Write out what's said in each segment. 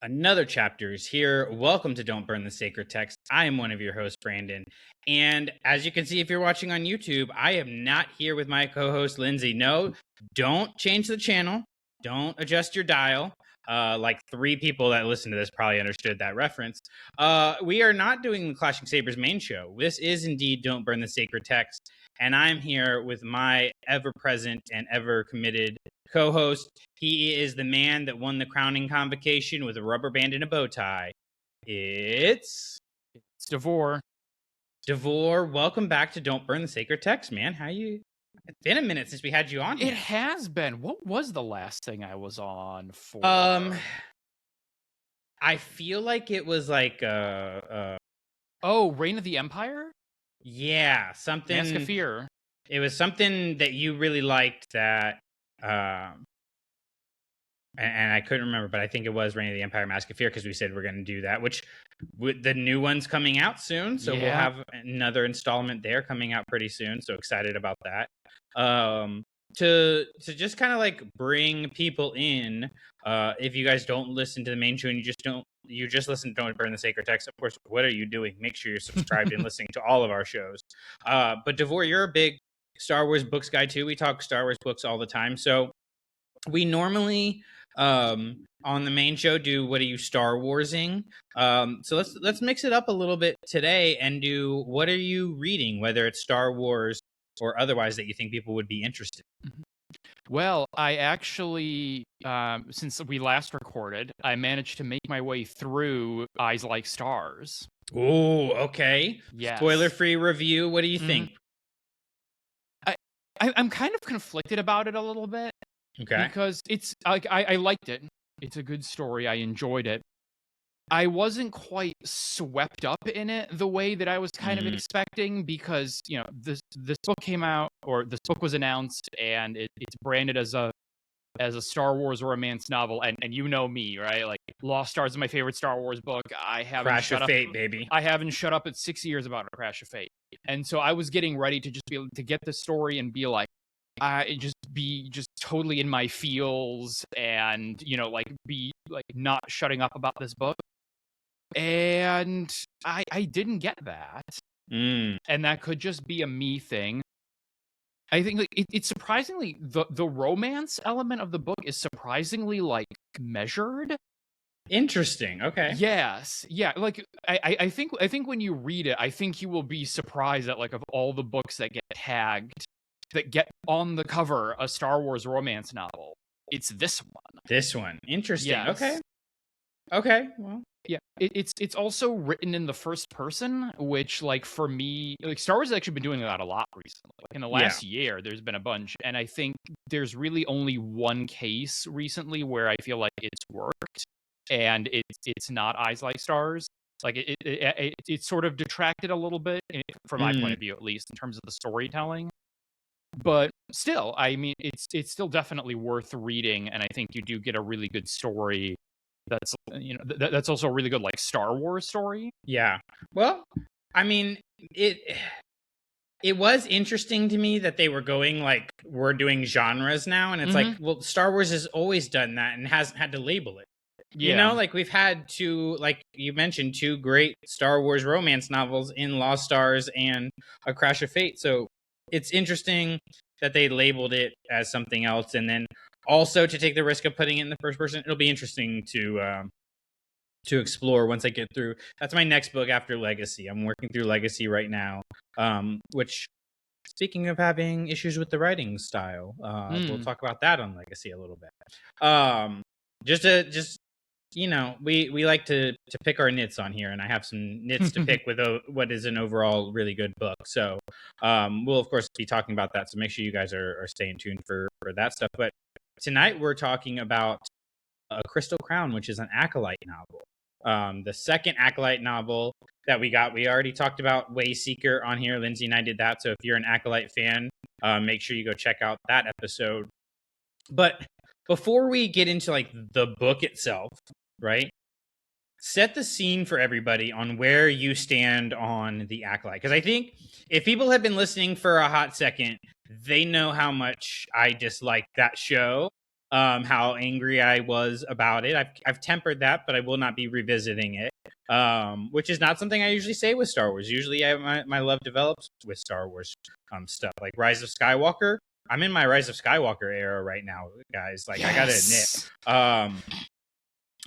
Another chapter is here. Welcome to Don't Burn the Sacred Text. I am one of your hosts, Brandon. And as you can see, if you're watching on YouTube, I am not here with my co host, Lindsay. No, don't change the channel. Don't adjust your dial. Like 3 people that listen to this probably understood that reference. We are not doing the Clashing Sabers main show. This is indeed Don't Burn the Sacred Text. And I'm here with my ever present and ever committed co host. He is the man that won the crowning convocation with a rubber band and a bow tie. It's Davor. Davor. Welcome back to Don't Burn the Sacred Text, man. How you? It's been a minute since we had you on here. It has been. What was the last thing I was on for? I feel like it was like Reign of the Empire? Yeah, something. Mask of Fear. It was something that you really liked that and I couldn't remember, but I think it was Reign of the Empire Mask of Fear, because we said we're going to do that, which with the new one's coming out soon. So we'll have another installment there coming out pretty soon. So excited about that. To just kind of like bring people in, if you guys don't listen to the main show and you just listen to Don't Burn the Sacred Text, of course, what are you doing? Make sure you're subscribed and listening to all of our shows. But Davor, you're a big Star Wars books guy too. We talk Star Wars books all the time. So we normally on the main show do what are you Star Warsing? So let's mix it up a little bit today and do what are you reading, whether it's Star Wars or otherwise, that you think people would be interested in. Well, I actually, since we last recorded, I managed to make my way through Eyes Like Stars. Oh, okay. Yes. Spoiler-free review. What do you think? I'm kind of conflicted about it a little bit. Okay. Because it's like I liked it. It's a good story. I enjoyed it. I wasn't quite swept up in it the way that I was kind of expecting, because this book came out, or this book was announced, and it's branded as a Star Wars romance novel, and you know me, right? Like, Lost Stars is my favorite Star Wars book. I haven't Crash of Fate, baby. I haven't shut up at 6 years about a Crash of Fate, and so I was getting ready to just be able to get the story and be like, be totally in my feels, and be like not shutting up about this book. And I didn't get that. And that could just be a me thing. I think it's surprisingly, the romance element of the book is surprisingly like measured. Interesting. Okay. Yes. Yeah. Like I think when you read it, I think you will be surprised that, like, of all the books that get tagged, that get on the cover a Star Wars romance novel, it's this one. This one. Interesting. Yes. Okay. Well, yeah. It's also written in the first person, which, like, for me, like, Star Wars has actually been doing that a lot recently. Like, in the last year, there's been a bunch, and I think there's really only one case recently where I feel like it's worked, and it's not Eyes Like Stars. Like, it sort of detracted a little bit, from my point of view, at least, in terms of the storytelling. But still, I mean, it's still definitely worth reading, and I think you do get a really good story. That's that's also a really good, like, Star Wars story. Yeah. Well, I mean, it was interesting to me that they were going like, we're doing genres now, and it's like, well, Star Wars has always done that and hasn't had to label it. Yeah. Like, we've had two, like you mentioned, 2 great Star Wars romance novels in Lost Stars and A Crash of Fate. So it's interesting that they labeled it as something else, and then also to take the risk of putting it in the first person. It'll be interesting to explore once I get through. That's my next book after Legacy. I'm working through Legacy right now, which, speaking of having issues with the writing style, we'll talk about that on Legacy a little bit. We like to pick our nits on here, and I have some nits to pick with what is an overall really good book. So we'll, of course, be talking about that. So make sure you guys are staying tuned for that stuff. But tonight we're talking about A Crystal Crown, which is an Acolyte novel. The second Acolyte novel that we got. We already talked about Wayseeker on here. Lindsay and I did that. So if you're an Acolyte fan, make sure you go check out that episode. But before we get into like the book itself, right? Set the scene for everybody on where you stand on the Acolyte. Because I think if people have been listening for a hot second, they know how much I dislike that show. how angry I was about it. I've tempered that, but I will not be revisiting it. Which is not something I usually say with Star Wars. Usually, my love develops with Star Wars stuff, like Rise of Skywalker. I'm in my Rise of Skywalker era right now, guys. Like, Yes. I gotta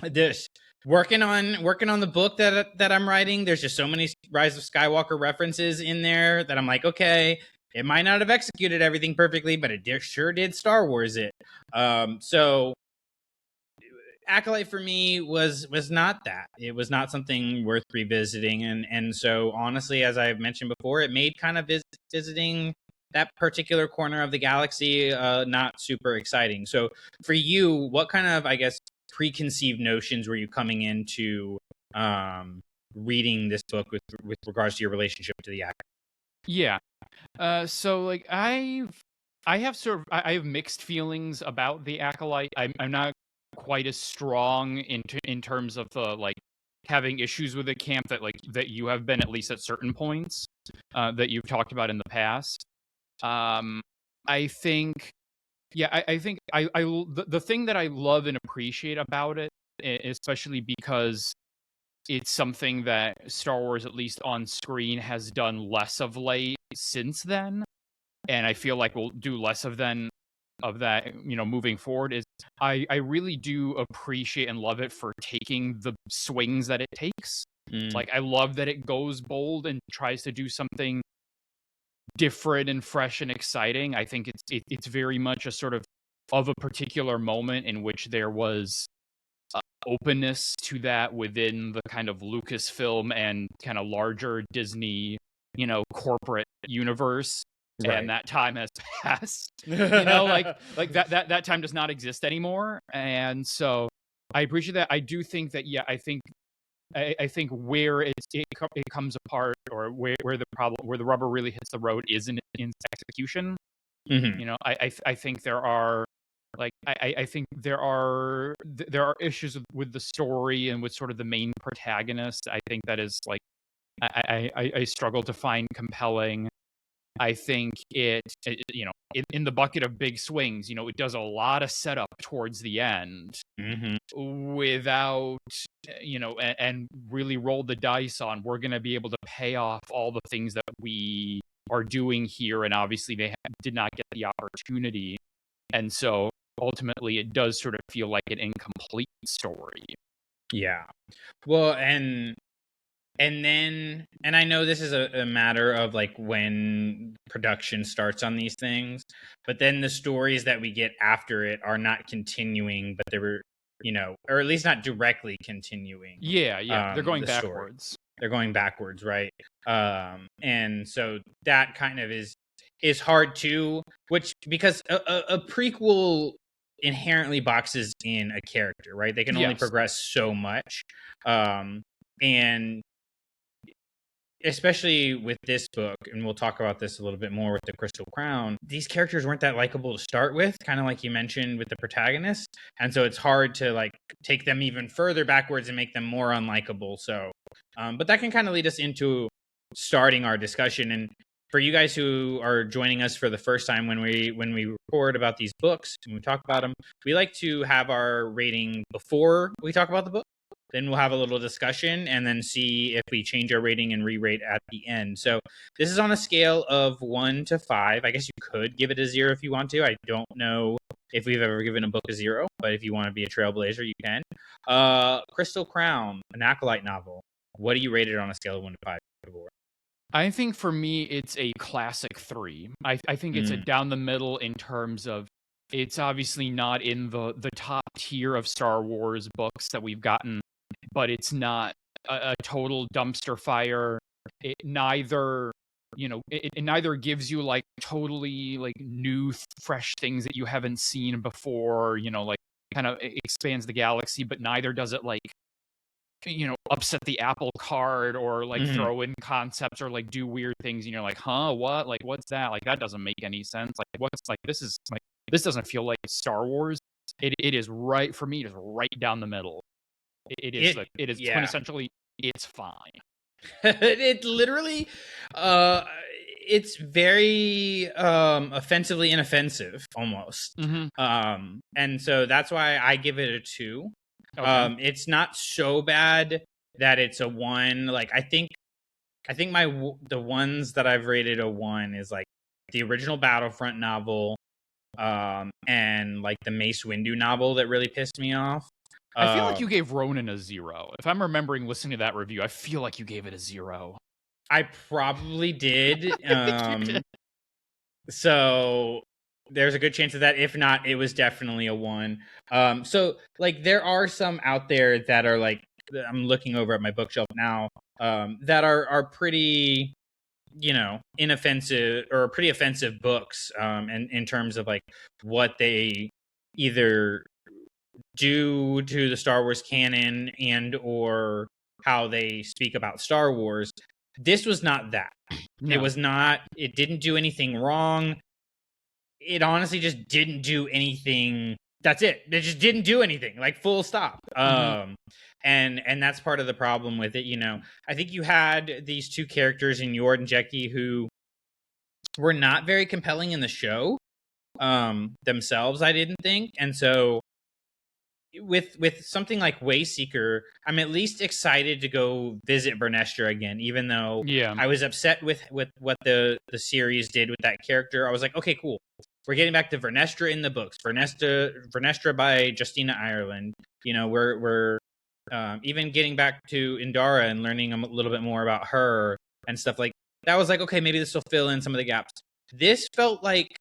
admit, this working on the book that I'm writing. There's just so many Rise of Skywalker references in there that I'm like, okay, it might not have executed everything perfectly, but it sure did Star Wars it. So Acolyte for me was not that. It was not something worth revisiting, and so honestly, as I've mentioned before, it made kind of visiting that particular corner of the galaxy not super exciting. So for you, what kind of, I guess, preconceived notions were you coming into reading this book with regards to your relationship to the actor? Yeah. So like I have I have mixed feelings about the Acolyte. I'm not quite as strong in terms of the like having issues with the camp that you have been, at least at certain points that you've talked about in the past. I think yeah, I think the thing that I love and appreciate about it, especially because it's something that Star Wars, at least on screen, has done less of late since then, and I feel like we'll do less of that, moving forward. Is I really do appreciate and love it for taking the swings that it takes. Mm. Like, I love that it goes bold and tries to do something different and fresh and exciting. I think it's very much a sort of a particular moment in which there was openness to that within the kind of Lucasfilm and kind of larger Disney, corporate universe. Right. And that time has passed. Like that time does not exist anymore. And so I appreciate that. I do think that, yeah, I think where it comes apart, or where the rubber really hits the road, is in execution. Mm-hmm. I think there are, like, I think there are issues with the story and with sort of the main protagonist. I think that is like I struggle to find compelling. I think in the bucket of big swings, it does a lot of setup towards the end without, and really roll the dice on, we're going to be able to pay off all the things that we are doing here. And obviously they did not get the opportunity. And so ultimately it does sort of feel like an incomplete story. Yeah. Well, and I know this is a matter of like when production starts on these things, but then the stories that we get after it are not continuing, but they were, or at least not directly continuing. Yeah, they're going the story. backwards. They're going backwards, right? And so that kind of is hard too, because a prequel inherently boxes in a character, right? They can only progress so much. And especially with this book, and we'll talk about this a little bit more with the Crystal Crown, these characters weren't that likable to start with, kind of like you mentioned with the protagonist. And so it's hard to like take them even further backwards and make them more unlikable. So, but that can kind of lead us into starting our discussion. And for you guys who are joining us for the first time, when we record about these books and we talk about them, we like to have our rating before we talk about the book. Then we'll have a little discussion and then see if we change our rating and re-rate at the end. So this is on a scale of 1 to 5. I guess you could give it a 0 if you want to. I don't know if we've ever given a book a 0, but if you want to be a trailblazer, you can. Crystal Crown, an Acolyte novel. What do you rate it on a scale of 1 to 5? I think for me, it's a classic 3. I think it's a down the middle in terms of, it's obviously not in the top tier of Star Wars books that we've gotten, but it's not a total dumpster fire. It neither, it neither gives you like totally like new, fresh things that you haven't seen before, like kind of expands the galaxy, but neither does it like, upset the apple cart or like throw in concepts or like do weird things. And you're like, huh, what? Like, what's that? Like, that doesn't make any sense. Like, what's like, this doesn't feel like Star Wars. It is right, for me, it is right down the middle. It is quintessentially, it's fine. It literally, it's very offensively inoffensive almost. And so that's why I give it a 2. Okay. It's not so bad that it's a 1. Like I think the ones that I've rated a 1 is like the original Battlefront novel, and like the Mace Windu novel that really pissed me off. I feel like you gave Ronin a 0. If I'm remembering listening to that review, I feel like you gave it a 0. I probably did. I think you did. So there's a good chance of that. If not, it was definitely a 1. So like there are some out there that are like, I'm looking over at my bookshelf now, that are pretty, inoffensive or pretty offensive books, and in terms of like what they either do to the Star Wars canon and or how they speak about Star Wars. This was not that. No. It was not. It didn't do anything wrong. It honestly just didn't do anything. That's it. It just didn't do anything. Like full stop. And that's part of the problem with it. I think you had these 2 characters in Yord and Jeki who were not very compelling in the show themselves. I didn't think, and so with something like Wayseeker, I'm at least excited to go visit Vernestra again, even though I was upset with what the series did with that character. I was like, okay, cool. We're getting back to Vernestra in the books. Vernestra by Justina Ireland. We're even getting back to Indara and learning a little bit more about her and stuff like that. Was like, okay, maybe this will fill in some of the gaps. This felt like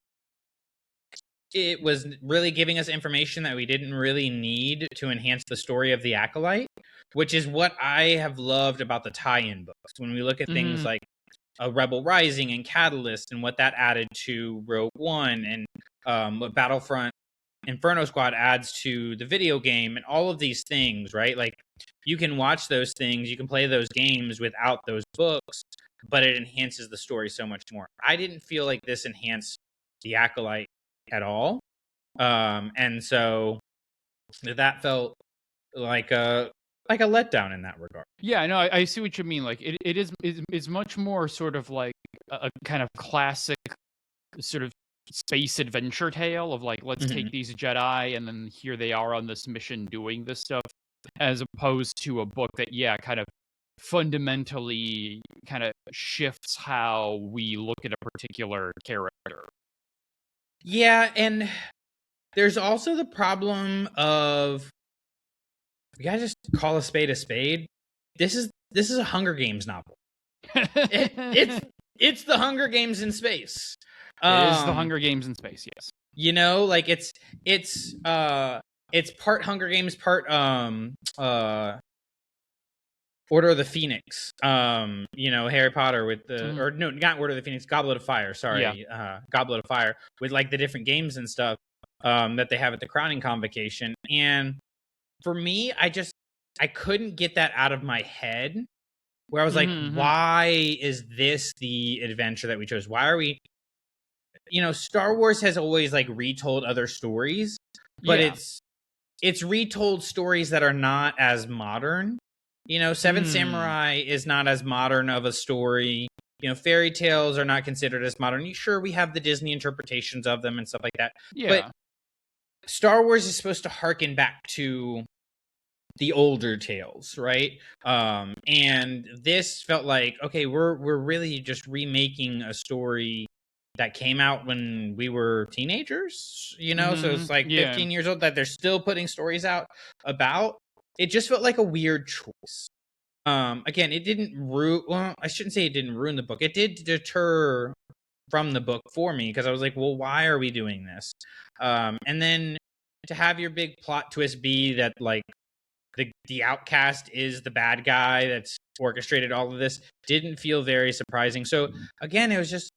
it was really giving us information that we didn't really need to enhance the story of the Acolyte, which is what I have loved about the tie-in books. When we look at things like a Rebel Rising and Catalyst and what that added to Rogue One, and what Battlefront Inferno Squad adds to the video game, and all of these things, right? Like you can watch those things, you can play those games without those books, but it enhances the story so much more. I didn't feel like this enhanced the Acolyte at all, and so that felt like a letdown in that regard. Yeah, no, I see what you mean. Like it is much more sort of like a kind of classic sort of space adventure tale of like, let's take these Jedi and then here they are on this mission doing this stuff, as opposed to a book that kind of fundamentally kind of shifts how we look at a particular character. Yeah, and there's also the problem of, you gotta just call a spade a spade. This is a Hunger Games novel. It's the Hunger Games in space. It is the Hunger Games in space, yes. Like it's part Hunger Games, part Order of the Phoenix. Harry Potter with the or no, not Order of the Phoenix, Goblet of Fire. Sorry, Goblet of Fire, with like the different games and stuff that they have at the Crowning Convocation. And for me, I couldn't get that out of my head. Where I was like, why is this the adventure that we chose? Why are we? Star Wars has always like retold other stories, but it's retold stories that are not as modern. Seven Samurai is not as modern of a story. Fairy tales are not considered as modern. Sure, we have the Disney interpretations of them and stuff like that. Yeah. But Star Wars is supposed to harken back to the older tales, right? And this felt like, okay, we're really just remaking a story that came out when we were teenagers, so it's like 15 years old that they're still putting stories out about. It just felt like a weird choice. Again, it didn't I shouldn't say it didn't ruin the book. It did deter from the book for me, because I was like, well, why are we doing this? And then to have your big plot twist be that like the outcast is the bad guy that's orchestrated all of this didn't feel very surprising. So again, it was just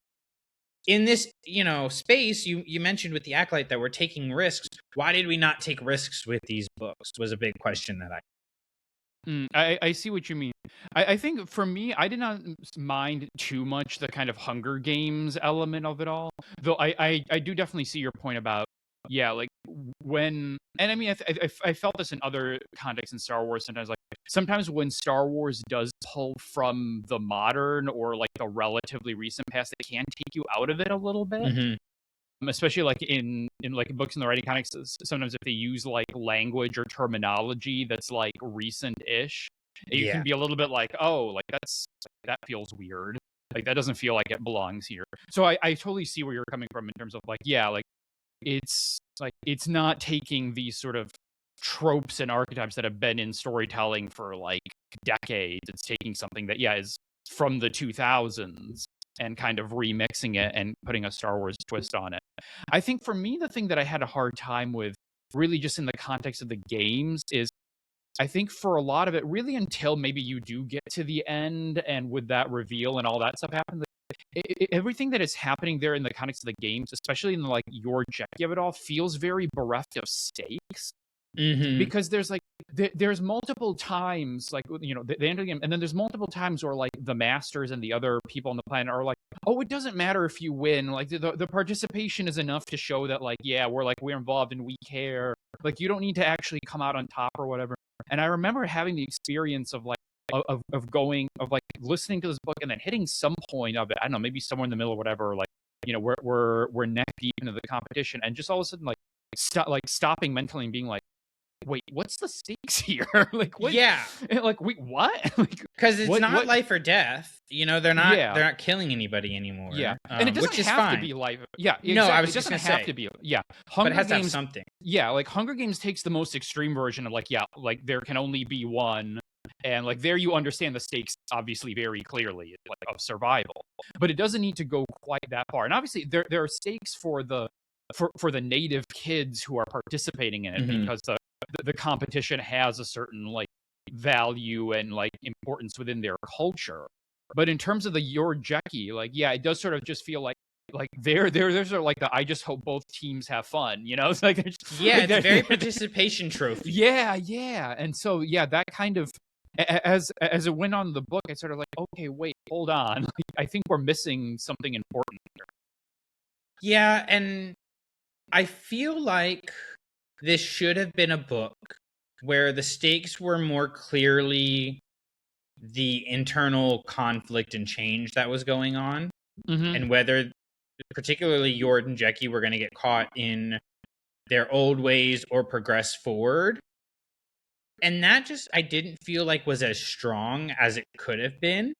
in this, space you mentioned with the Acolyte that we're taking risks. Why did we not take risks with these books was a big question that I see what you mean. I think for me, I did not mind too much the kind of Hunger Games element of it all, though I do definitely see your point about, like when, and I mean, I felt this in other contexts in Star Wars sometimes, like sometimes when Star Wars does pull from the modern or like the relatively recent past, it can take you out of it a little bit. Mm-hmm. Especially like in like books in the writing context, sometimes if they use like language or terminology that's like recent-ish, you can be a little bit like, oh, like that feels weird. Like that doesn't feel like it belongs here. So I totally see where you're coming from in terms of like, yeah, like it's not taking these sort of tropes and archetypes that have been in storytelling for like decades. It's taking something that, yeah, is from the 2000s and kind of remixing it and putting a Star Wars twist on it. I think for me, the thing that I had a hard time with, really just in the context of the games, is I think for a lot of it, really until maybe you do get to the end and with that reveal and all that stuff happens, everything that is happening there in the context of the games, especially in the, like your Jackie of it all, feels very bereft of stakes. Mm-hmm. Because there's like there's multiple times, like, you know, the end of the game, and then there's multiple times where like the masters and the other people on the planet are like, oh, it doesn't matter if you win, like the participation is enough to show that, like, yeah, we're involved and we care, like you don't need to actually come out on top or whatever. And I remember having the experience of like of going, of like listening to this book and then hitting some point of it, I don't know, maybe somewhere in the middle or whatever, like, you know, we're neck deep into the competition, and just all of a sudden like stopping mentally and being like, wait, what's the stakes here? Like, what? Yeah, like, wait, what? Like, because it's not what? life or death. You know, they're not killing anybody anymore. Yeah, and it doesn't which is have fine. to be life. Yeah, exactly. No, I was it just doesn't gonna have say, to be. Yeah, but it has Games, to have something. Yeah, like Hunger Games takes the most extreme version of like, yeah, like there can only be one, and like there you understand the stakes obviously very clearly, like of survival, but it doesn't need to go quite that far. And obviously there are stakes for the native kids who are participating in it, Mm-hmm. because the competition has a certain like value and like importance within their culture. But in terms of the your Jackie, like, yeah, it does sort of just feel like there's sort of like the, I just hope both teams have fun, you know? It's like, Yeah, like it's a very participation trophy. yeah. And so yeah, that kind of, as it went on the book, it's sort of like, okay, wait, hold on. Like, I think we're missing something important here. Yeah, and I feel like this should have been a book where the stakes were more clearly the internal conflict and change that was going on, and whether particularly Yord and Jecki were going to get caught in their old ways or progress forward. And that just, I didn't feel like was as strong as it could have been.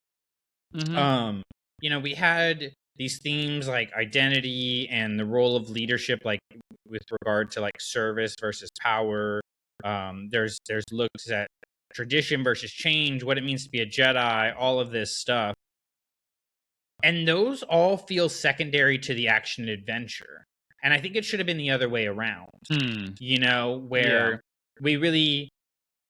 You know, we had these themes like identity and the role of leadership, like with regard to like service versus power. There's looks at tradition versus change, what it means to be a Jedi, all of this stuff. And those all feel secondary to the action adventure. And I think it should have been the other way around. You know, where we really,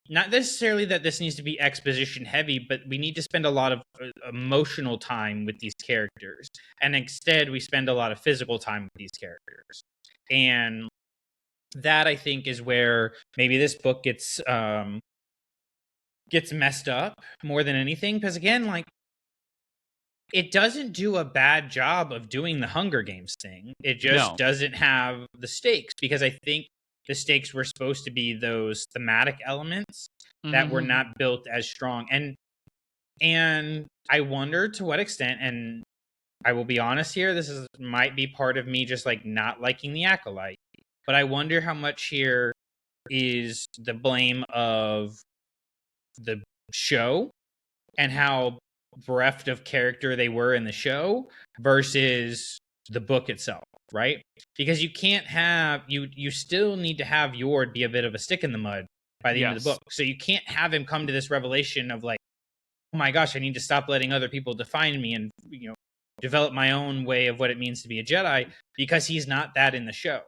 not necessarily that this needs to be exposition heavy, but we need to spend a lot of emotional time with these characters. And instead, we spend a lot of physical time with these characters. And that, I think, is where maybe this book gets messed up more than anything. Because again, like, it doesn't do a bad job of doing the Hunger Games thing. It just doesn't have the stakes, because I think the stakes were supposed to be those thematic elements that were not built as strong. And I wonder to what extent, and I will be honest here, this might be part of me just like not liking the Acolyte, but I wonder how much here is the blame of the show and how bereft of character they were in the show versus the book itself, right? Because you can't have, you still need to have Yord be a bit of a stick in the mud by the end of the book. So you can't have him come to this revelation of like, oh my gosh, I need to stop letting other people define me and, you know, develop my own way of what it means to be a Jedi, because he's not that in the show.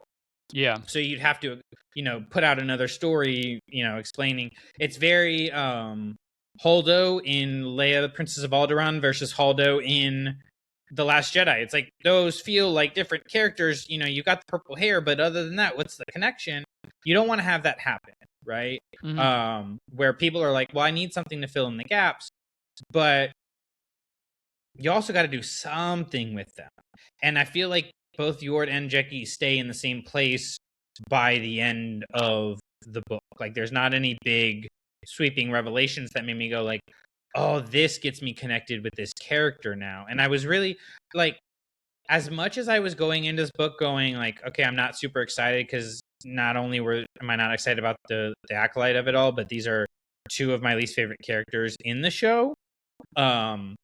Yeah. So you'd have to, you know, put out another story, you know, explaining. It's very Holdo in Leia, the Princess of Alderaan, versus Holdo in The Last Jedi. It's like those feel like different characters. You know, you got the purple hair, but other than that, what's the connection? You don't want to have that happen, right? Where people are like, well, I need something to fill in the gaps, but you also got to do something with them. And I feel like both Yord and Jecki stay in the same place by the end of the book. Like there's not any big sweeping revelations that made me go like, oh, this gets me connected with this character now. And I was really like, as much as I was going into this book going like, okay, I'm not super excited because not only am I not excited about the acolyte of it all, but these are two of my least favorite characters in the show. I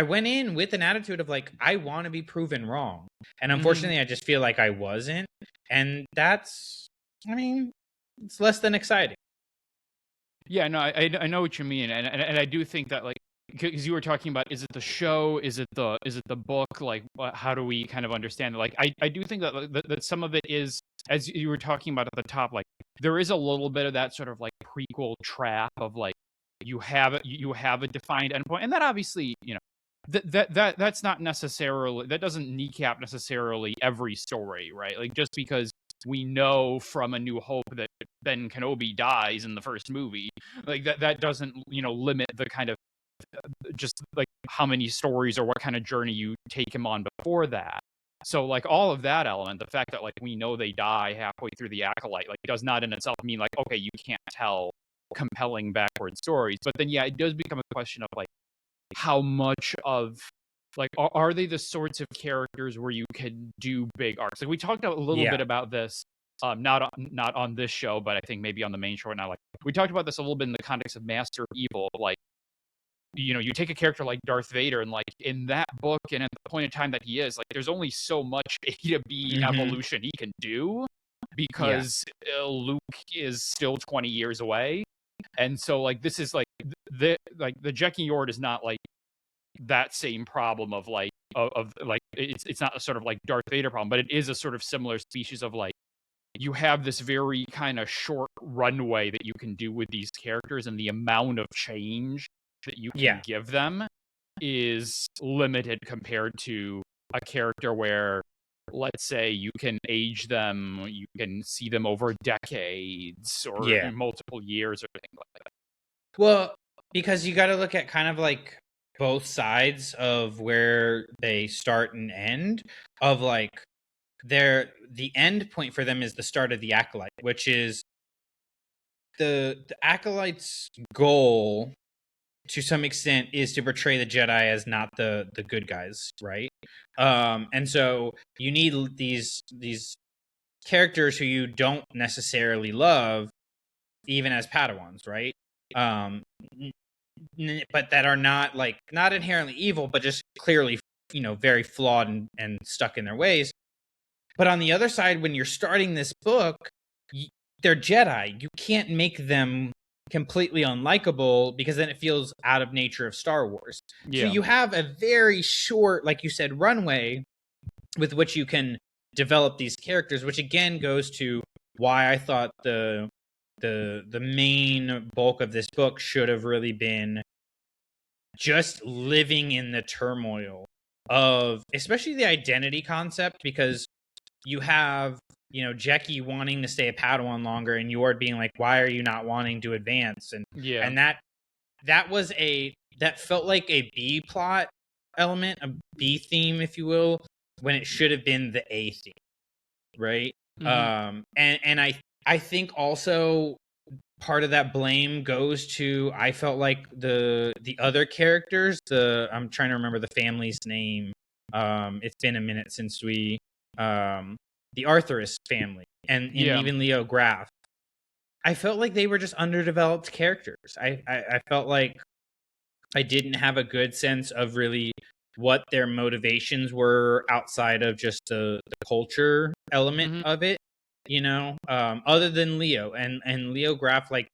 went in with an attitude of like, I want to be proven wrong. And unfortunately, I just feel like I wasn't. And that's, I mean, it's less than exciting. Yeah, no, I know what you mean, and I do think that like because you were talking about is it the show, is it the book, like how do we kind of understand it? Like I do think that some of it is, as you were talking about at the top, like there is a little bit of that sort of like prequel trap of like you have a defined endpoint, and that obviously that's not necessarily, that doesn't kneecap necessarily every story, right? Like just because we know from A New Hope that Ben Kenobi dies in the first movie, like that doesn't limit the kind of just like how many stories or what kind of journey you take him on before that. So like all of that element, the fact that like we know they die halfway through the Acolyte, like does not in itself mean like okay, you can't tell compelling backward stories. But then yeah, it does become a question of like how much of like are they the sorts of characters where you can do big arcs? Like we talked a little bit about this, not on this show, but I think maybe on the main show now. Like we talked about this a little bit in the context of Master of Evil. Like you take a character like Darth Vader, and like in that book, and at the point in time that he is, like there's only so much A to B evolution he can do because Luke is still 20 years away, and so like this is like the Jekki Yord is not like that same problem of like of like it's not a sort of like Darth Vader problem, but it is a sort of similar species of like you have this very kind of short runway that you can do with these characters, and the amount of change that you can give them is limited compared to a character where, let's say, you can age them, you can see them over decades or multiple years or things like that. Well, because you got to look at kind of like both sides of where they start and end, of like the end point for them is the start of the Acolyte, which is the Acolyte's goal to some extent is to portray the Jedi as not the good guys, right? And so you need these characters who you don't necessarily love, even as Padawans, right? But that are not inherently evil, but just clearly, very flawed and stuck in their ways. But on the other side, when you're starting this book, they're Jedi. You can't make them completely unlikable because then it feels out of nature of Star Wars. So you have a very short, like you said, runway with which you can develop these characters, which again goes to why I thought the main bulk of this book should have really been just living in the turmoil of especially the identity concept, because you have Jekki wanting to stay a Padawan longer and Yord being like, why are you not wanting to advance? And that felt like a B plot element, a B theme, if you will, when it should have been the A theme, right? And I think also part of that blame goes to, I felt like the other characters, I'm trying to remember the family's name. It's been a minute since we the Arthurist family and even Leo Graff. I felt like they were just underdeveloped characters. I felt like I didn't have a good sense of really what their motivations were outside of just the culture element of it, other than Leo and Leo Graff. Like,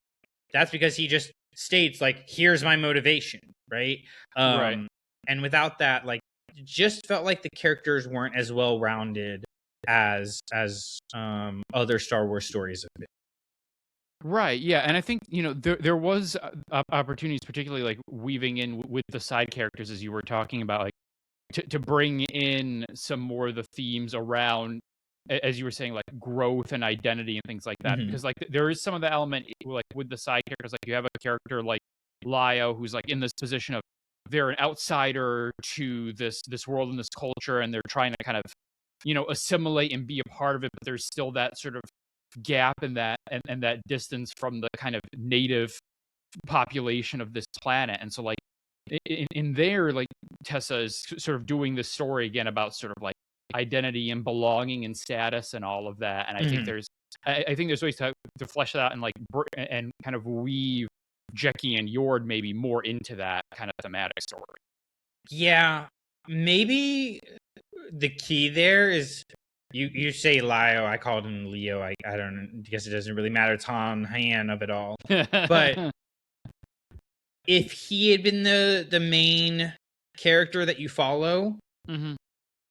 that's because he just states like, here's my motivation. Right. Right. And without that, like, it just felt like the characters weren't as well rounded as other Star Wars stories have been. Right. Yeah, and I think there was opportunities, particularly like weaving in with the side characters, as you were talking about, like to bring in some more of the themes around, as you were saying, like growth and identity and things like that. Because like there is some of the element like with the side characters, like you have a character like Lio who's like in this position of they're an outsider to this world and this culture, and they're trying to kind of assimilate and be a part of it, but there's still that sort of gap and that distance from the kind of native population of this planet. And so like in there, like Tessa is sort of doing this story again about sort of like identity and belonging and status and all of that. And I think there's ways to flesh that out and like and kind of weave Jackie and Yord maybe more into that kind of thematic story. Yeah, maybe the key there is you say Lio, I called him Leo. I don't guess it doesn't really matter. It's on hand of it all. But if he had been the main character that you follow,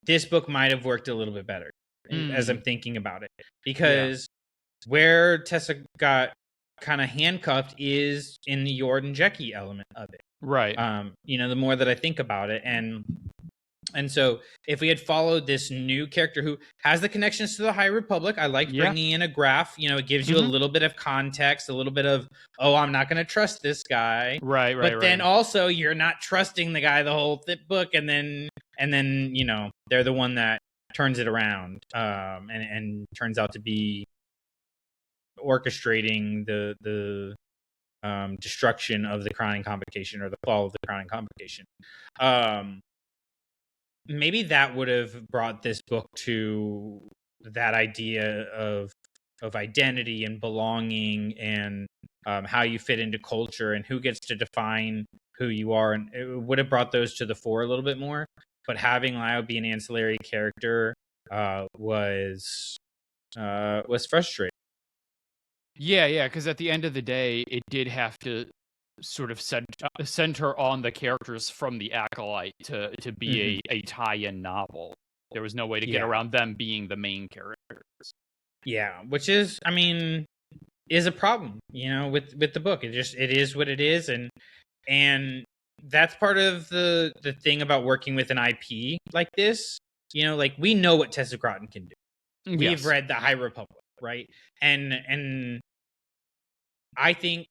this book might have worked a little bit better as I'm thinking about it. Because where Tessa got kind of handcuffed is in the Yord and Jackie element of it. Right. The more that I think about it. And so if we had followed this new character who has the connections to the High Republic, I like bringing in a graph. It gives you a little bit of context, a little bit of, I'm not going to trust this guy. Right. But then also you're not trusting the guy the whole book. And then, they're the one that turns it around and turns out to be orchestrating the destruction of the Crowning Convocation or the fall of the Crowning Convocation. Maybe that would have brought this book to that idea of identity and belonging and how you fit into culture and who gets to define who you are, and it would have brought those to the fore a little bit more. But having Lio be an ancillary character was frustrating. Yeah, because at the end of the day, it did have to sort of center on the characters from the Acolyte to be a tie-in novel. There was no way to get around them being the main characters. Yeah, which is, is a problem, with the book. It is what it is, and that's part of the thing about working with an IP like this. Like we know what Tessa Groton can do. We've read the High Republic, right? And I think,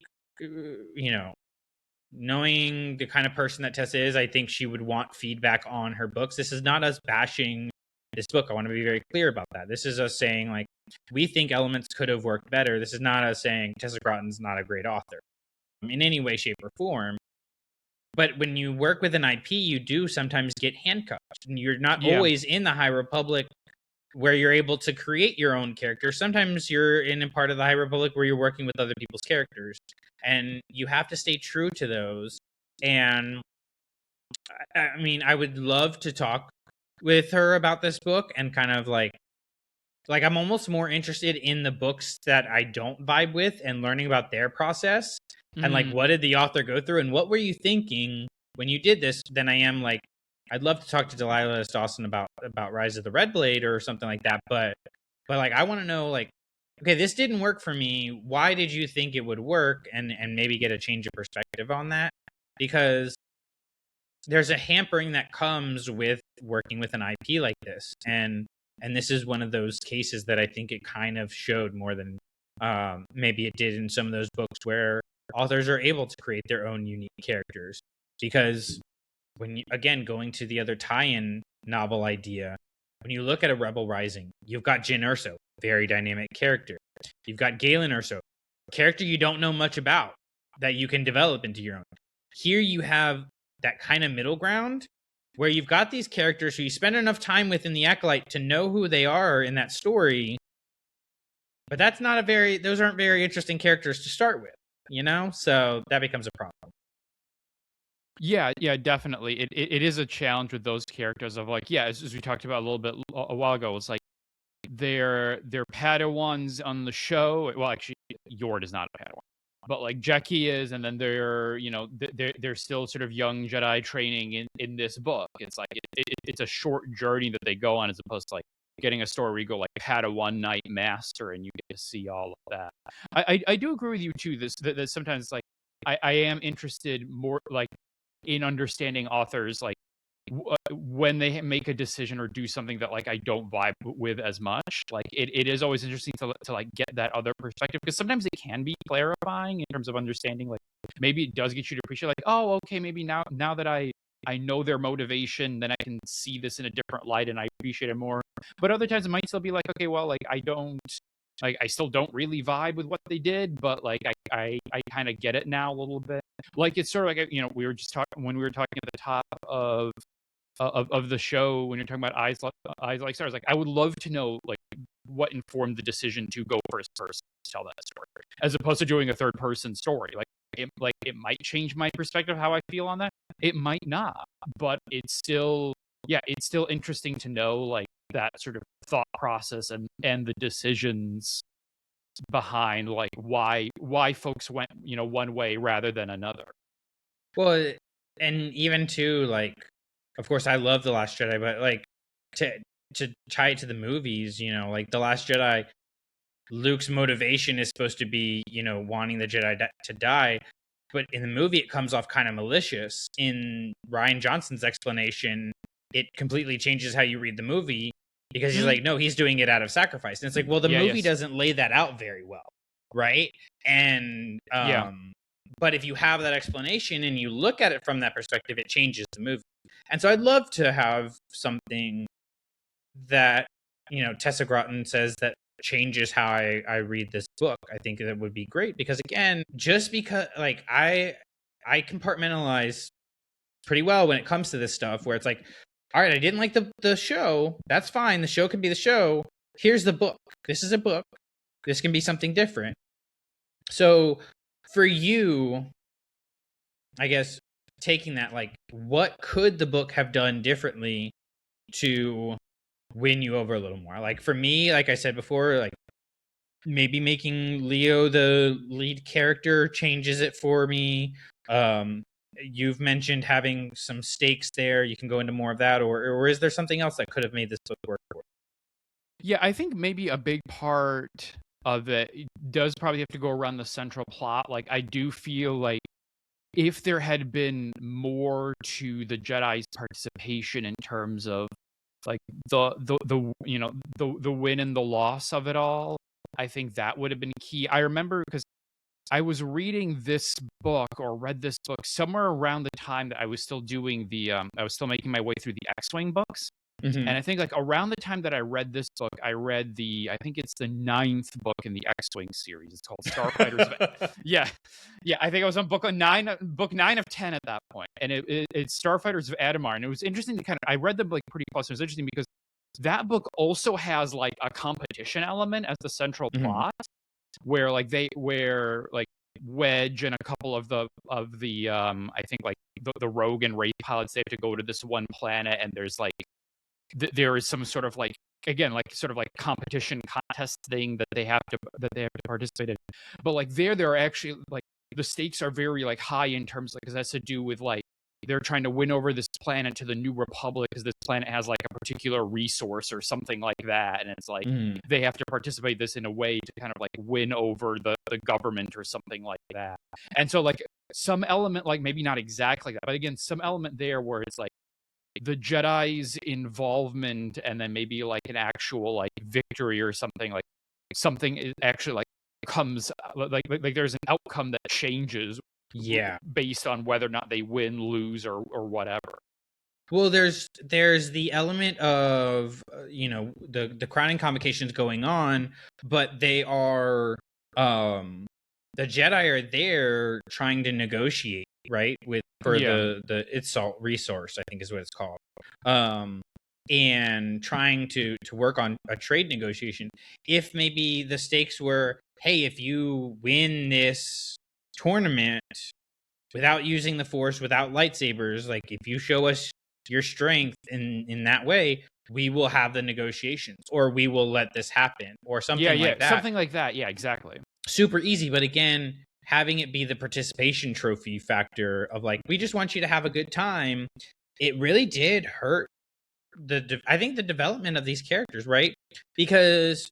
knowing the kind of person that Tessa is, I think she would want feedback on her books. This is not us bashing this book. I want to be very clear about that. This is us saying, like, we think elements could have worked better. This is not us saying Tessa Groton's not a great author in any way, shape, or form. But when you work with an IP, you do sometimes get handcuffed. And you're not always in the High Republic where you're able to create your own character. Sometimes you're in a part of the High Republic where you're working with other people's characters. And you have to stay true to those. And I would love to talk with her about this book and kind of like I'm almost more interested in the books that I don't vibe with and learning about their process and like what did the author go through and what were you thinking when you did this than I am like I'd love to talk to Delilah S. Dawson about Rise of the Red Blade or something like that, but like I want to know like, okay, this didn't work for me. Why did you think it would work? And maybe get a change of perspective on that, because there's a hampering that comes with working with an IP like this, and this is one of those cases that I think it kind of showed more than maybe it did in some of those books where authors are able to create their own unique characters. Because when you, again, going to the other tie-in novel idea, when you look at a Rebel Rising, you've got Jyn Erso, very dynamic character. You've got Galen Erso, a character you don't know much about that you can develop into your own. Here you have that kind of middle ground where you've got these characters who you spend enough time with in the Acolyte to know who they are in that story, but those aren't very interesting characters to start with, so that becomes a problem. Yeah, definitely. It is a challenge with those characters of like, as we talked about a little bit a while ago, it's like they're Padawans on the show. Well, actually, Yord is not a Padawan, but like Jackie is, and then they're still sort of young Jedi training in this book. It's like it's a short journey that they go on, as opposed to like getting a story where you go like Padawan Knight Master and you get to see all of that. I do agree with you too. That sometimes like I am interested more like in understanding authors like when they make a decision or do something that like I don't vibe with as much. Like it is always interesting to like get that other perspective, because sometimes it can be clarifying in terms of understanding. Like maybe it does get you to appreciate like, oh, okay, maybe now that I know their motivation, then I can see this in a different light and I appreciate it more. But other times it might still be like, okay, well, like I still don't really vibe with what they did, but like I kind of get it now a little bit. Like it's sort of like, we were just talking when we were talking at the top of the show when you're talking about eyes like stars. Like I would love to know like what informed the decision to go first person to tell that story as opposed to doing a third person story. It might change my perspective how I feel on that. It might not, but it's still interesting to know like that sort of thought process and the decisions behind like why folks went one way rather than another. Well, and even too, like, of course I love The Last Jedi, but like to tie it to the movies, like The Last Jedi, Luke's motivation is supposed to be, wanting the Jedi to die, but in the movie it comes off kind of malicious. In Rian Johnson's explanation, it completely changes how you read the movie because he's like, no, he's doing it out of sacrifice. And it's like, well, the movie doesn't lay that out very well, right? And but if you have that explanation and you look at it from that perspective, it changes the movie. And so I'd love to have something that, Tessa Groton says that changes how I read this book. I think that would be great because, again, just because like I compartmentalize pretty well when it comes to this stuff where it's like, all right, I didn't like the show. That's fine. The show can be the show. Here's the book. This is a book. This can be something different. So for you, I guess, taking that, like, what could the book have done differently to win you over a little more? Like, for me, like I said before, like, maybe making Leo the lead character changes it for me. You've mentioned having some stakes there. You can go into more of that, or is there something else that could have made this book work for you? Yeah, I think maybe a big part of it does probably have to go around the central plot. Like, I do feel like if there had been more to the Jedi's participation in terms of like the win and the loss of it all, I think that would have been key. I remember because I was reading this book or read this book somewhere around the time that I was still doing I was still making my way through the X-Wing books. Mm-hmm. And I think like around the time that I read this book, I read I think it's the 9th book in the X-Wing series. It's called Starfighters. Yeah. I think I was on book 9 of 10 at that point. And it's Starfighters of Adamar. And it was interesting to I read them like pretty close. It was interesting because that book also has like a competition element as the central plot. Where Wedge and a couple of the I think like the Rogue and Wraith pilots, they have to go to this one planet, and there's like there is some sort of like, again, like sort of like competition contest thing that they have to participate in. But like they're actually like the stakes are very like high in terms like, because that's to do with like they're trying to win over this planet to the New Republic because this planet has like a particular resource or something like that, and it's like they have to participate this in a way to kind of like win over the government or something like that. And so like some element, like maybe not exactly that, but again, some element there where it's like the Jedi's involvement and then maybe like an actual like victory or something, like something is actually like comes like there's an outcome that changes based on whether or not they win, lose, or whatever. Well, there's the element of the crowning convocations going on, but they are the Jedi are there trying to negotiate, right, for the Itzalt resource, I think is what it's called, and trying to work on a trade negotiation. If maybe the stakes were, hey, if you win this tournament without using the Force, without lightsabers, like if you show us your strength in that way, we will have the negotiations, or we will let this happen, or something like that. Something like that. Yeah, exactly. Super easy. But again, having it be the participation trophy factor of like, we just want you to have a good time, it really did hurt I think the development of these characters, right? Because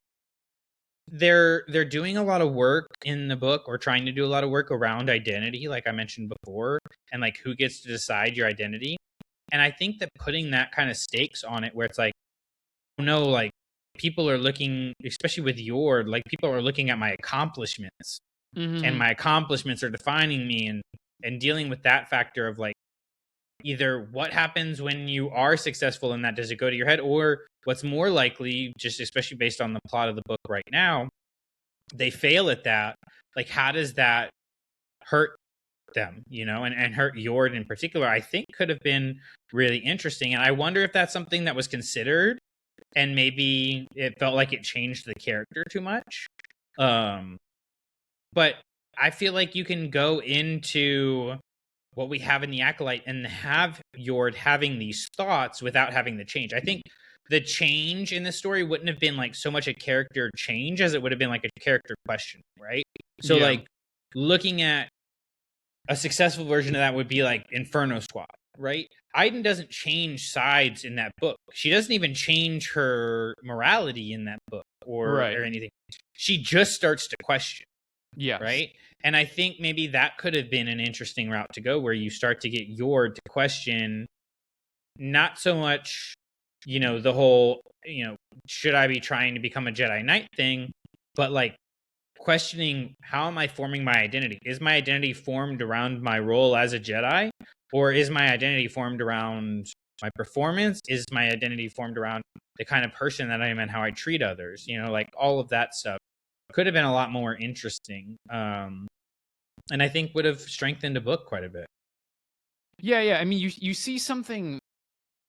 they're doing a lot of work in the book, or trying to do a lot of work around identity, like I mentioned before, and like who gets to decide your identity. And I think that putting that kind of stakes on it, where it's like, no, like people are looking, especially with like people are looking at my accomplishments, and my accomplishments are defining me, and dealing with that factor of like, either what happens when you are successful in that, does it go to your head, or what's more likely, just especially based on the plot of the book right now, they fail at that. Like, how does that hurt them, and hurt Yord in particular? I think could have been really interesting. And I wonder if that's something that was considered and maybe it felt like it changed the character too much. But I feel like you can go into what we have in the Acolyte and have Yord having these thoughts without having the change. I think the change in the story wouldn't have been like so much a character change as it would have been like a character question, right? So like looking at a successful version of that would be like Inferno Squad, right? Aiden doesn't change sides in that book. She doesn't even change her morality in that book or anything. She just starts to question. Yeah. Right. And I think maybe that could have been an interesting route to go, where you start to get Yord to question not so much, the whole, should I be trying to become a Jedi Knight thing, but like questioning, how am I forming my identity? Is my identity formed around my role as a Jedi, or is my identity formed around my performance? Is my identity formed around the kind of person that I am and how I treat others? Like all of that stuff could have been a lot more interesting, and I think would have strengthened a book quite a bit. Yeah. I mean, you see something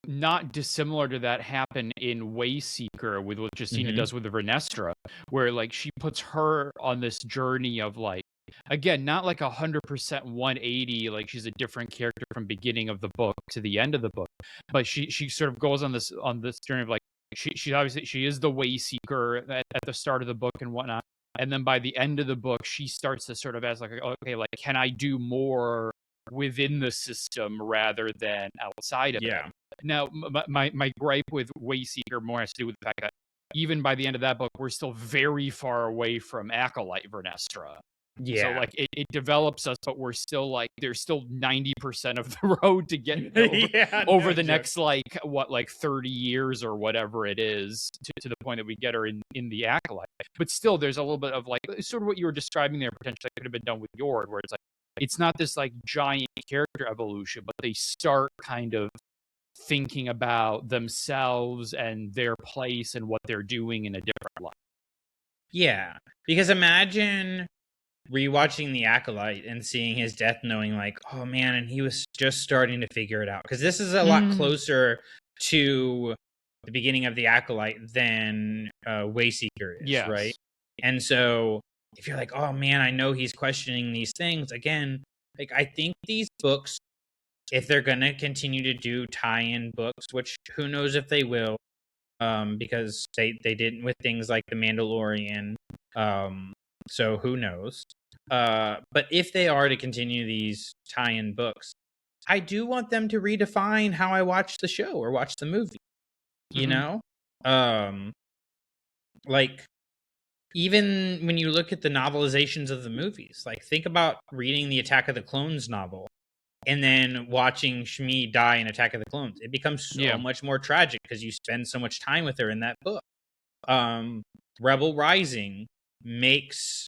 not dissimilar to that happen in Wayseeker with what Justina does with the Vernestra, where like she puts her on this journey of like, again, not like 100% 180, like she's a different character from beginning of the book to the end of the book, but she sort of goes on this journey of like, she obviously she is the Wayseeker at the start of the book and whatnot, and then by the end of the book she starts to sort of ask like, okay, like can I do more within the system rather than outside of it? Now, my gripe with Wayseeker more has to do with the fact that even by the end of that book, we're still very far away from Acolyte Vernestra. Yeah. So, like, it develops us, but we're still, like, there's still 90% of the road to get over the next, like, 30 years or whatever it is to the point that we get her in the Acolyte. But still, there's a little bit of, like, sort of what you were describing there potentially could have been done with Yord, where it's like, it's not this, like, giant character evolution, but they start kind of thinking about themselves and their place and what they're doing in a different light. Yeah, because imagine rewatching The Acolyte and seeing his death, knowing like, oh man, and he was just starting to figure it out. Because this is a lot closer to the beginning of The Acolyte than Wayseeker is, right? And so if you're like, oh man, I know he's questioning these things again, like I think these books, if they're gonna continue to do tie-in books, which who knows if they will, because they didn't with things like The Mandalorian, so who knows? But if they are to continue these tie-in books, I do want them to redefine how I watch the show or watch the movie. You know, like even when you look at the novelizations of the movies, like think about reading the Attack of the Clones novel and then watching Shmi die in Attack of the Clones. It becomes so much more tragic because you spend so much time with her in that book. Rebel Rising makes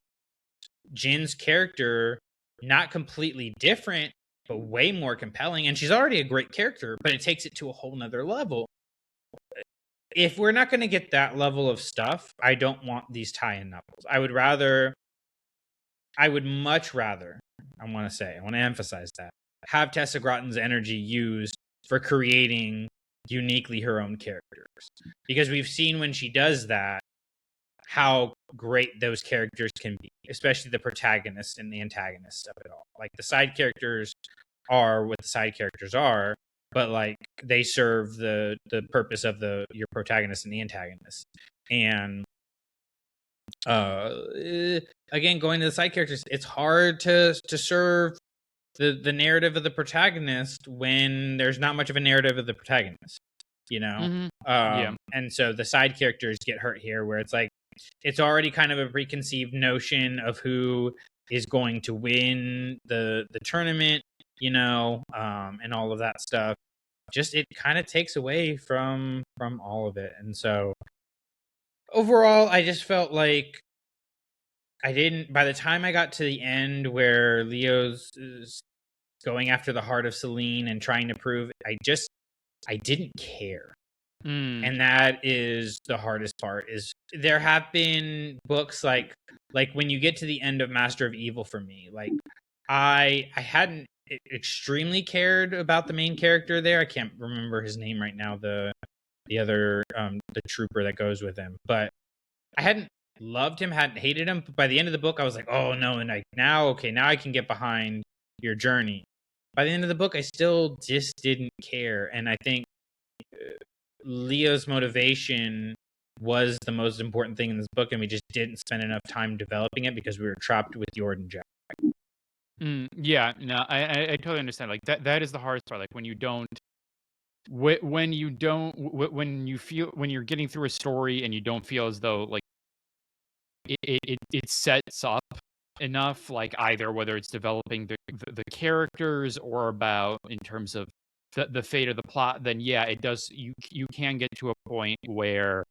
Jin's character not completely different, but way more compelling. And she's already a great character, but it takes it to a whole nother level. If we're not going to get that level of stuff, I don't want these tie-in novels. I would much rather, I want to emphasize that, have Tessa Grotton's energy used for creating uniquely her own characters. Because we've seen when she does that, how great those characters can be, especially the protagonist and the antagonist of it all. Like the side characters are what the side characters are, but like they serve the purpose of your protagonist and the antagonist. And again, going to the side characters, it's hard to serve the narrative of the protagonist when there's not much of a narrative of the protagonist, and so the side characters get hurt here, where it's like it's already kind of a preconceived notion of who is going to win the tournament, and all of that stuff. Just it kind of takes away from all of it. And so overall, I just felt like by the time I got to the end where Leo's going after the heart of Celine and trying to prove. I didn't care. And that is the hardest part. Is there have been books like when you get to the end of Master of Evil for me, like I hadn't extremely cared about the main character there. I can't remember his name right now, the other the trooper that goes with him, but I hadn't loved him, hadn't hated him, but by the end of the book I was like, oh no, and now I can get behind your journey. By the end of the book I still just didn't care, and I think Leo's motivation was the most important thing in this book, and we just didn't spend enough time developing it because we were trapped with Jordan Jack. Yeah, no, I totally understand. Like that is the hardest part. Like when you don't, when you don't, when you feel when you're getting through a story and you don't feel as though like it sets up enough, like either whether it's developing the characters or about in terms of the fate of the plot, then yeah, it does. You can get to a point where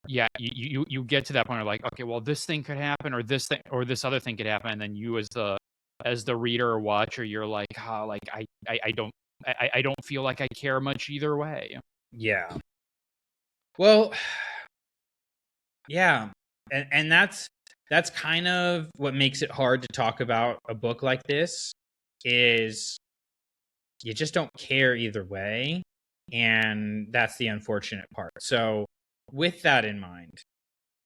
yeah, you get to that point of like, okay, well, this thing could happen, or this thing, or this other thing could happen, and then you as the reader or watcher, you're like, like I don't feel like I care much either way. Yeah. Well, yeah, and that's kind of what makes it hard to talk about a book like this. Is you just don't care either way, and that's the unfortunate part. So, with that in mind,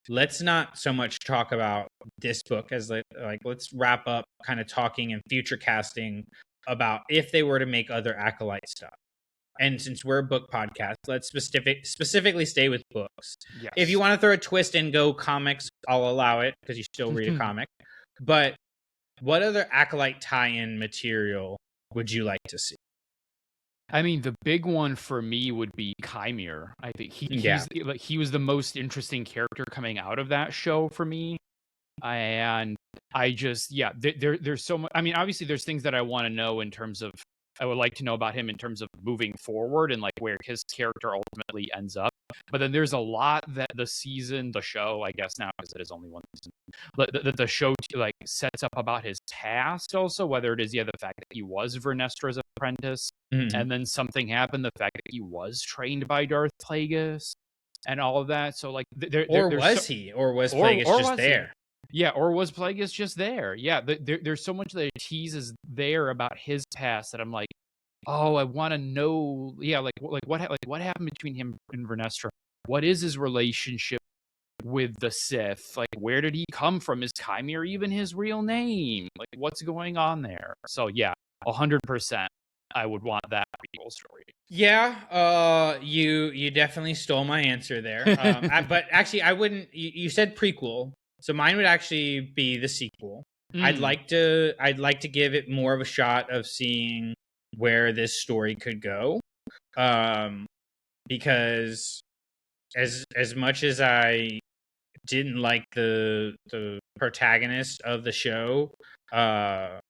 let's not so much talk about this book as like let's wrap up kind of talking and future casting about if they were to make other Acolyte stuff. And since we're a book podcast, let's specifically stay with books. Yes. If you want to throw a twist and go comics, I'll allow it because you still read a comic. But what other Acolyte tie-in material would you like to see? I mean, the big one for me would be Chimere. I think he was the most interesting character coming out of that show for me. And I just there's so much. I mean, obviously there's things that I want to know in terms of I would like to know about him in terms of moving forward and like where his character ultimately ends up. But then there's a lot that the show, I guess now because it is only one season, but the show like sets up about his past also, whether it is the fact that he was Vernestra's apprentice, and then something happened, the fact that he was trained by Darth Plagueis, and all of that. So like, was Plagueis just there? Yeah, or was Plagueis just there? Yeah, there's so much that teases there about his past that I'm like, oh, I want to know. Yeah, like what happened between him and Vernestra? What is his relationship with the Sith? Like, where did he come from? Is Chimere even his real name? Like, what's going on there? So yeah, 100%, I would want that prequel story. Yeah, you definitely stole my answer there. But actually, I wouldn't. You said prequel. So mine would actually be the sequel. I'd like to give it more of a shot of seeing where this story could go. Because as much as I didn't like the protagonist of the show, I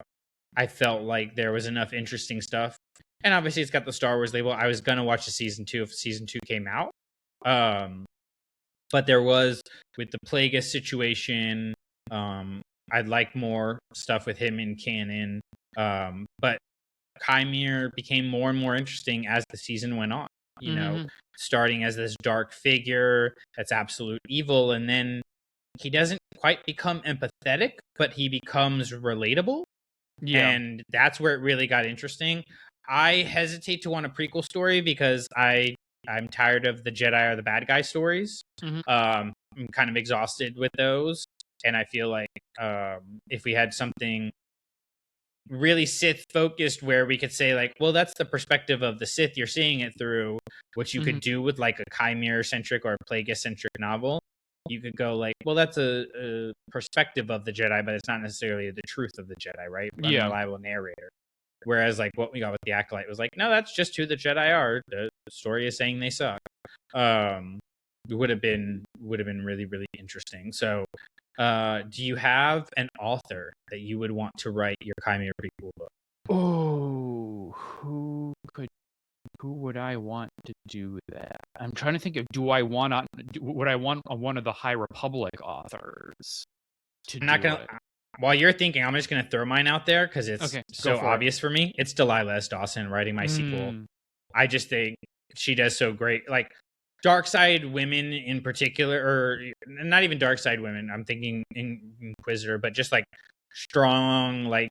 felt like there was enough interesting stuff. And obviously it's got the Star Wars label. I was gonna watch the season 2 if season 2 came out. But there was, with the Plagueis situation, I'd like more stuff with him in canon. But Chimere became more and more interesting as the season went on. You know, starting as this dark figure that's absolute evil, and then he doesn't quite become empathetic, but he becomes relatable. Yeah. And that's where it really got interesting. I hesitate to want a prequel story because I'm tired of the Jedi are the bad guy stories. I'm kind of exhausted with those. And I feel like if we had something really Sith focused where we could say like, well, that's the perspective of the Sith you're seeing it through, which you could do with like a Chimere centric or a Plagueis centric novel. You could go like, well, that's a perspective of the Jedi, but it's not necessarily the truth of the Jedi, right? Unreliable narrator. Whereas like what we got with the Acolyte was like, no, that's just who the Jedi are. The story is saying they suck. It would have been really, really interesting. So do you have an author that you would want to write your Chimere prequel book? Oh, who would I want to do that? I'm trying to think of, would I want one of the High Republic authors to do it? while you're thinking, I'm just gonna throw mine out there because it's so for obvious for me. It's Delilah S. Dawson writing my sequel. I just think she does so great. Like dark side women in particular, or not even dark side women. I'm thinking Inquisitor, but just like strong, like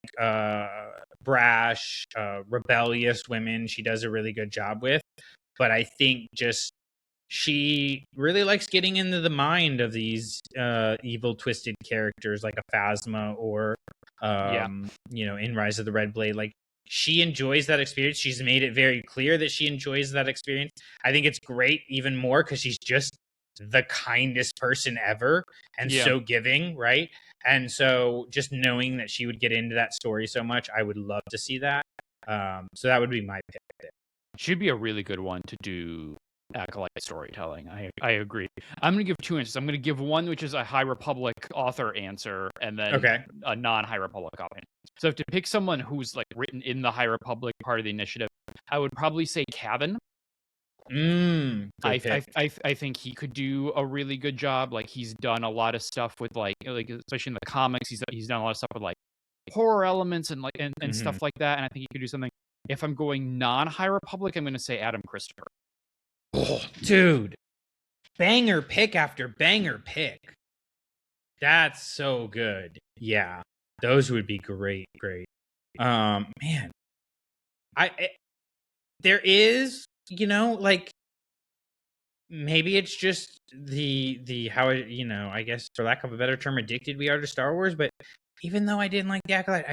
brash, rebellious women. She does a really good job with. But I think just she really likes getting into the mind of these evil, twisted characters like a Phasma or in Rise of the Red Blade. Like she enjoys that experience. She's made it very clear that she enjoys that experience. I think it's great even more because she's just the kindest person ever and so giving, right? And so just knowing that she would get into that story so much, I would love to see that. So that would be my pick. She'd be a really good one to do Acolyte storytelling. I agree. I'm going to give two answers. I'm going to give one, which is a High Republic author answer, and then a non-High Republic author. So to pick someone who's like written in the High Republic part of the initiative, I would probably say Cavan. I think he could do a really good job. Like he's done a lot of stuff with like especially in the comics, he's done a lot of stuff with like horror elements and stuff like that. And I think he could do something. If I'm going non-High Republic, I'm going to say Adam Christopher. Oh, dude. Banger pick after banger pick. That's so good. Yeah. Those would be great. Man. There is, like maybe it's just the how I guess for lack of a better term, addicted we are to Star Wars, but even though I didn't like the Acolyte,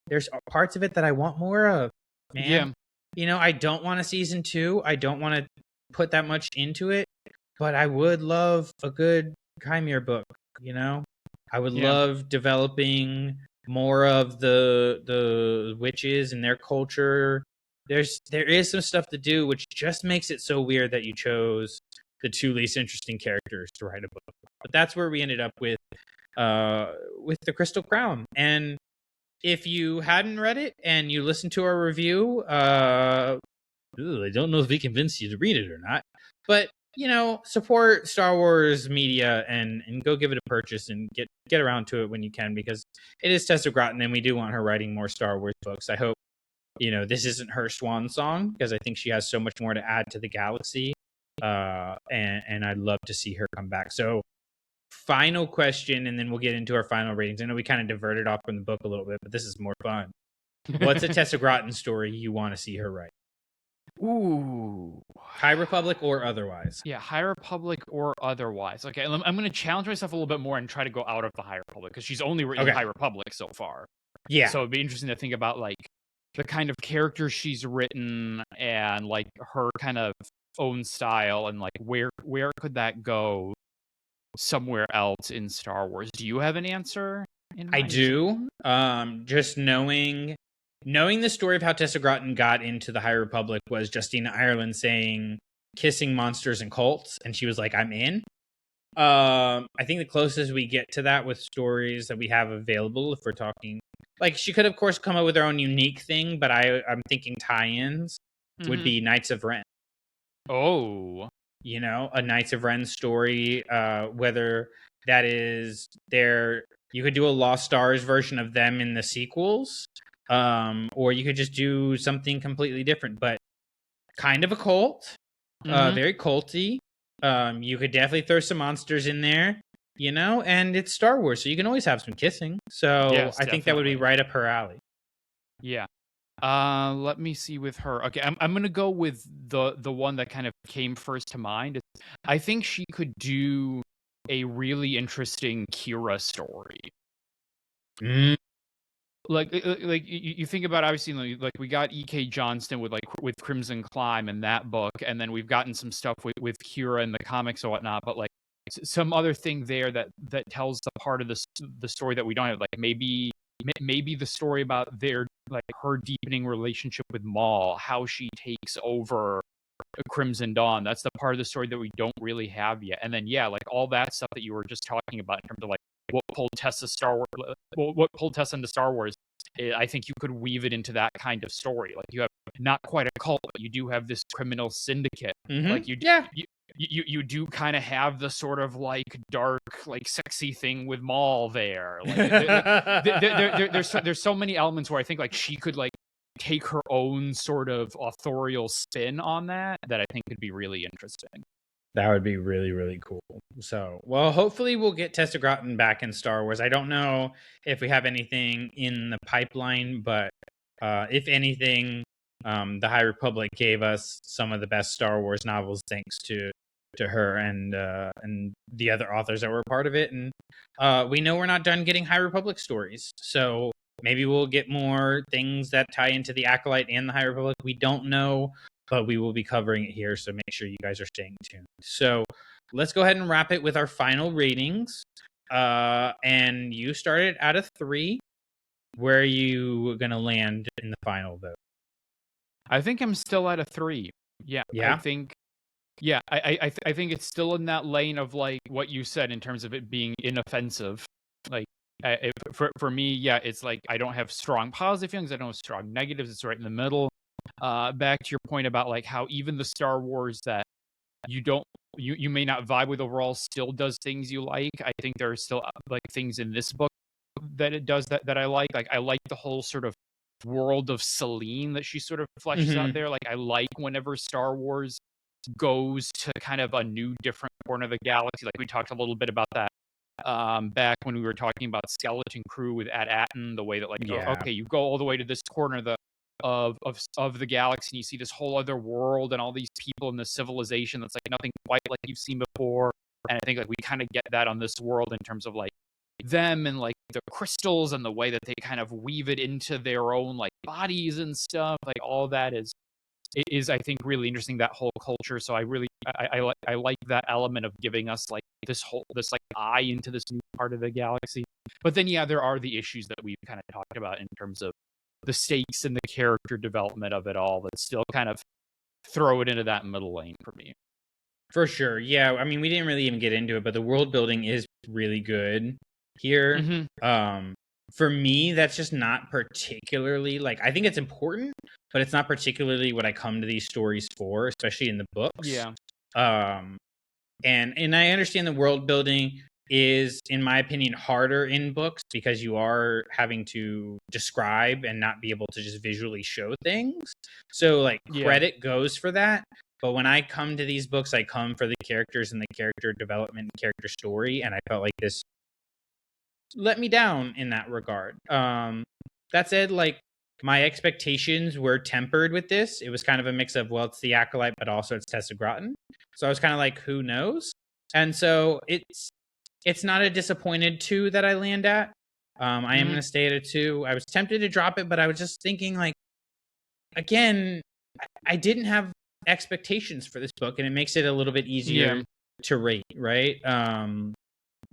there's parts of it that I want more of. Man. Yeah. I don't want a season 2. I don't want to put that much into it, but I would love a good Chimera book. I would love developing more of the witches and their culture. There is some stuff to do, which just makes it so weird that you chose the 2 least interesting characters to write a book. But that's where we ended up with the Crystal Crown. And if you hadn't read it and you listened to our review, I don't know if we convinced you to read it or not, but support Star Wars media and go give it a purchase and get around to it when you can, because it is Tessa Groton and we do want her writing more Star Wars books. I hope this isn't her swan song, because I think she has so much more to add to the galaxy, and I'd love to see her come back. So final question, and then we'll get into our final ratings. I know we kind of diverted off from the book a little bit, but this is more fun. What's a Tessa Groton story you want to see her write? Ooh. High Republic or otherwise? Yeah, High Republic or otherwise. Okay, I'm going to challenge myself a little bit more and try to go out of the High Republic, because she's only written High Republic so far. Yeah. So it'd be interesting to think about like the kind of characters she's written and like her kind of own style, and like where could that go somewhere else in Star Wars. Do you have an answer in mind? I do. Just knowing the story of how Tessa Groton got into the High Republic was Justina Ireland saying kissing monsters and cults, and she was like, I'm in. I think the closest we get to that with stories that we have available, if we're talking, like, she could of course come up with her own unique thing, but I'm thinking tie-ins would be Knights of Ren. Oh, a Knights of Ren story, whether that is you could do a Lost Stars version of them in the sequels, or you could just do something completely different, but kind of a cult, very culty. You could definitely throw some monsters in there, and it's Star Wars, so you can always have some kissing. So yes, I think that would be right up her alley. Yeah. Let me see with her. Okay, I'm gonna go with the one that kind of came first to mind. I think she could do a really interesting Kira story. Like you think about, obviously, like we got E.K. Johnston with Crimson Climb in that book, and then we've gotten some stuff with Kira in the comics or whatnot, but like some other thing there that tells the part of the story that we don't have, like maybe the story about her deepening relationship with Maul, how she takes over Crimson Dawn. That's the part of the story that we don't really have yet. And then like all that stuff that you were just talking about in terms of like what pulled Tessa into Star Wars. I think you could weave it into that kind of story. Like you have not quite a cult, but you do have this criminal syndicate. Like you do kind of have the sort of like dark, like sexy thing with Maul there. Like there's so many elements where I think like she could like take her own sort of authorial spin on that I think could be really interesting. That would be really, really cool. So, well, hopefully we'll get Tessa Groton back in Star Wars. I don't know if we have anything in the pipeline, but if anything, the High Republic gave us some of the best Star Wars novels thanks to her and the other authors that were a part of it. And we know we're not done getting High Republic stories, so maybe we'll get more things that tie into the Acolyte and the High Republic. We don't know, but we will be covering it here, so make sure you guys are staying tuned. So let's go ahead and wrap it with our final ratings. And you started out of 3. Where are you going to land in the final vote? I think I'm still at a 3. Yeah. I think I think it's still in that lane of like what you said in terms of it being inoffensive. Like for me, yeah, it's like I don't have strong positive feelings, I don't have strong negatives. It's right in the middle. Back to your point about like how even the Star Wars that you may not vibe with overall still does things you like. I think there are still like things in this book that it does that I like. Like I like the whole sort of world of Celine that she sort of fleshes out there. Like I like whenever Star Wars goes to kind of a new, different corner of the galaxy. Like we talked a little bit about that back when we were talking about Skeleton Crew with At-Atten, the way that like okay, you go all the way to this corner of the of the galaxy and you see this whole other world and all these people in the civilization that's like nothing quite like you've seen before. And I think like we kind of get that on this world in terms of like them and like the crystals and the way that they kind of weave it into their own like bodies and stuff. Like all that is I think really interesting, that whole culture. So I really I like that element of giving us like this like eye into this new part of the galaxy. But then yeah, there are the issues that we've kind of talked about in terms of the stakes and the character development of it all that still kind of throw it into that middle lane for me. For sure. Yeah, I mean we didn't really even get into it, but the world building is really good here. For me, that's just not particularly like, I think it's important, but it's not particularly what I come to these stories for, especially in the books. Yeah. And I understand the world building is, in my opinion, harder in books because you are having to describe and not be able to just visually show things. So like credit goes for that. But when I come to these books, I come for the characters and the character development and character story. And I felt like this let me down in that regard. That said, like my expectations were tempered with this. It was kind of a mix of, well, it's the Acolyte, but also it's Tessa Groton. So I was kind of like, who knows? And so it's not a disappointed 2 that I land at. I am going to stay at a 2. I was tempted to drop it, but I was just thinking like, again, I didn't have expectations for this book, and it makes it a little bit easier to rate, right?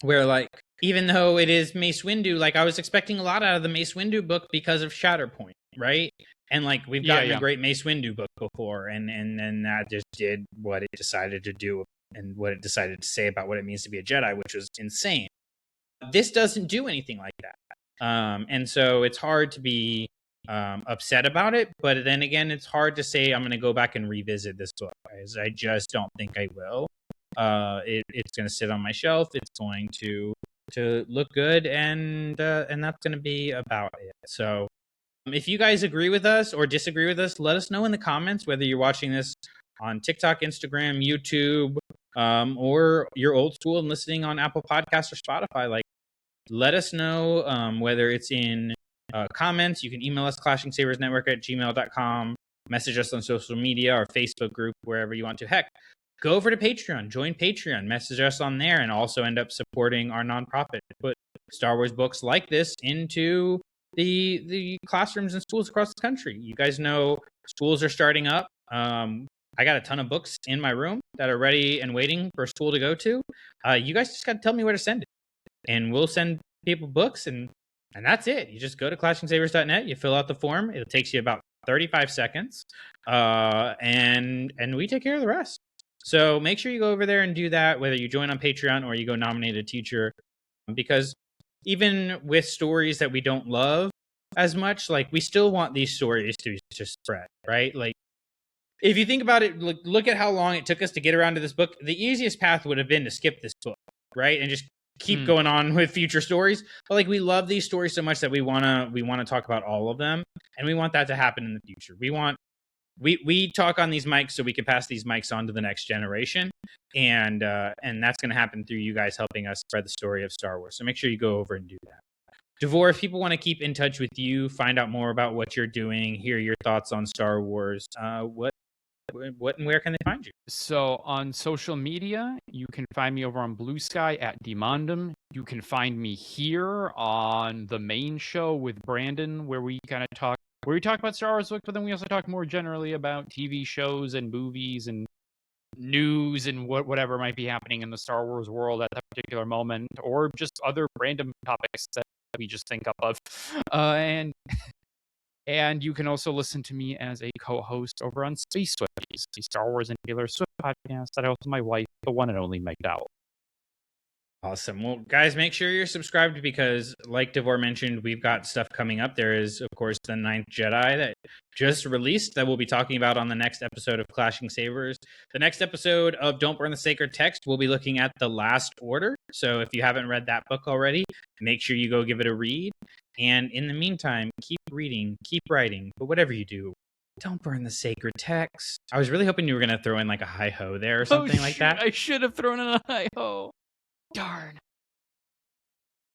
Where like, even though it is Mace Windu, like I was expecting a lot out of the Mace Windu book because of Shatterpoint, right? And like we've gotten a great Mace Windu book before, and then that just did what it decided to do and what it decided to say about what it means to be a Jedi, which was insane. This doesn't do anything like that, and so it's hard to be upset about it. But then again, it's hard to say I'm going to go back and revisit this book, guys. I just don't think I will. It's going to sit on my shelf. It's going to look good, and that's going to be about it. So if you guys agree with us or disagree with us, let us know in the comments, whether you're watching this on TikTok, Instagram, YouTube, or you're old school and listening on Apple Podcasts or Spotify. Like, let us know whether it's in comments. You can email us, clashingsabersnetwork@gmail.com, message us on social media or Facebook group, wherever you want to. Heck, go over to Patreon, join Patreon, message us on there, and also end up supporting our nonprofit. Put Star Wars books like this into the classrooms and schools across the country. You guys know schools are starting up. I got a ton of books in my room that are ready and waiting for school to go to. You guys just got to tell me where to send it, and we'll send people books, and that's it. You just go to clashingsabers.net, you fill out the form. It takes you about 35 seconds, and we take care of the rest. So make sure you go over there and do that, whether you join on Patreon or you go nominate a teacher, because even with stories that we don't love as much, like we still want these stories to spread, right? Like if you think about it, look at how long it took us to get around to this book. The easiest path would have been to skip this book, right, and just keep going on with future stories. But like, we love these stories so much that we wanna talk about all of them, and we want that to happen in the future. We talk on these mics so we can pass these mics on to the next generation, and that's going to happen through you guys helping us spread the story of Star Wars. So make sure you go over and do that. Davor, if people want to keep in touch with you, find out more about what you're doing, hear your thoughts on Star Wars, what and where can they find you? So on social media, you can find me over on Blue Sky at Demondum. You can find me here on the main show with Brandon, where we talk about Star Wars books, but then we also talk more generally about TV shows and movies and news and whatever might be happening in the Star Wars world at that particular moment, or just other random topics that we just think up of. And you can also listen to me as a co-host over on Space Swifties, the Star Wars and Taylor Swift podcast that I host with my wife, the one and only Meg Dowell. Awesome. Well, guys, make sure you're subscribed because, like Davor mentioned, we've got stuff coming up. There is, of course, the Ninth Jedi that just released that we'll be talking about on the next episode of Clashing Sabers. The next episode of Don't Burn the Sacred Text, we'll be looking at The Last Order. So if you haven't read that book already, make sure you go give it a read. And in the meantime, keep reading, keep writing, but whatever you do, don't burn the sacred text. I was really hoping you were going to throw in like a hi-ho there or something like that. I should have thrown in a hi-ho. Darn.